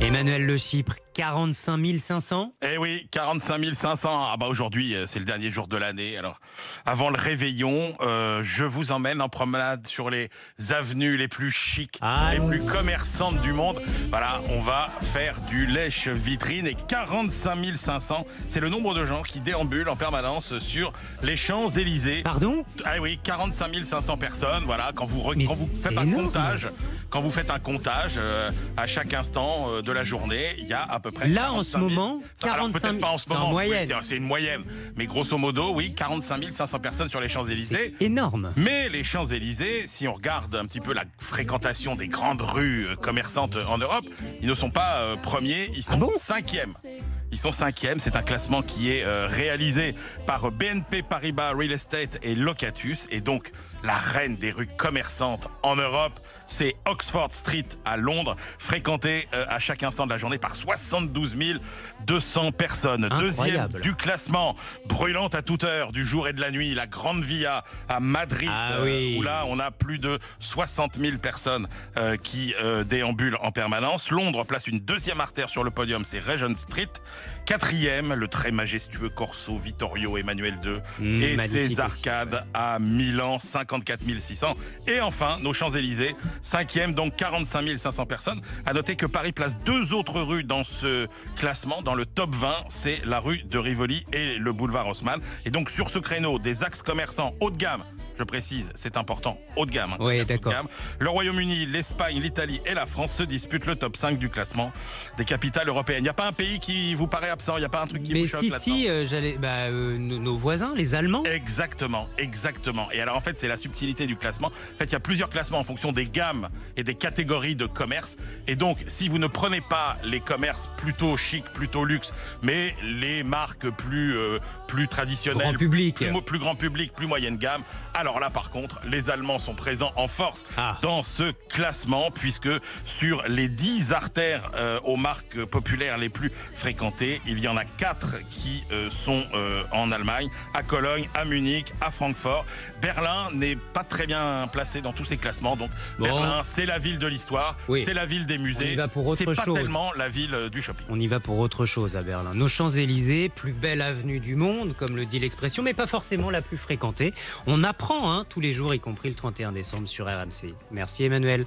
Emmanuel Le Chypre, 45 500. Eh oui, 45 500. Ah bah aujourd'hui, c'est le dernier jour de l'année. Alors, avant le réveillon, je vous emmène en promenade sur les avenues les plus chics, les plus commerçantes du monde. Voilà, on va faire du lèche-vitrine et 45 500, c'est le nombre de gens qui déambulent en permanence sur les Champs-Élysées. Pardon ? Ah oui, 45 500 personnes. Voilà, quand vous faites un énorme. comptage, à chaque instant de la journée, il y a à peu près. Là, en ce 45 000. moment, Alors, 45 peut-être 000. pas en ce C'est en moment. moyenne. Oui, c'est une moyenne. Mais grosso modo, oui, 45 500 personnes sur les Champs-Élysées. C'est énorme. Mais les Champs-Élysées, si on regarde un petit peu la fréquentation des grandes rues commerçantes en Europe, ils ne sont pas premiers, ils sont cinquièmes. Ils sont cinquièmes. C'est un classement qui est réalisé par BNP Paribas Real Estate et Locatus. Et donc, la reine des rues commerçantes en Europe, c'est Oxford Street à Londres, fréquentée à chaque instant de la journée par 72 200 personnes. Incroyable. Deuxième du classement, brûlante à toute heure du jour et de la nuit, la Grande Via à Madrid, où là, on a plus de 60 000 personnes qui déambulent en permanence. Londres place une deuxième artère sur le podium, c'est Regent Street. Quatrième, le très majestueux Corso Vittorio Emmanuel II et ses arcades à Milan, 54 600. Et enfin, nos Champs-Élysées, cinquième, donc 45 500 personnes. À noter que Paris place deux autres rues dans ce classement, dans le top 20, c'est la rue de Rivoli et le boulevard Haussmann. Et donc sur ce créneau, des axes commerçants haut de gamme, je précise, c'est important, haut de gamme. Oui, d'accord. Le Royaume-Uni, l'Espagne, l'Italie et la France se disputent le top 5 du classement des capitales européennes. Il n'y a pas un pays qui vous paraît absent, il n'y a pas un truc qui vous choque là-dedans? Nos voisins, les Allemands. Exactement. Et alors en fait, c'est la subtilité du classement. En fait, il y a plusieurs classements en fonction des gammes et des catégories de commerce. Et donc, si vous ne prenez pas les commerces plutôt chic, plutôt luxe, mais les marques plus traditionnelles, plus grand public, plus moyenne gamme, alors là, par contre, les Allemands sont présents en force dans ce classement, puisque sur les 10 artères aux marques populaires les plus fréquentées, il y en a 4 qui sont en Allemagne, à Cologne, à Munich, à Francfort. Berlin n'est pas très bien placé dans tous ces classements, donc Berlin, c'est la ville de l'histoire, c'est la ville des musées, c'est pas tellement la ville du shopping. On y va pour autre chose à Berlin. Nos Champs-Élysées, plus belle avenue du monde, comme le dit l'expression, mais pas forcément la plus fréquentée. On apprend tous les jours, y compris le 31 décembre sur RMC. Merci Emmanuel.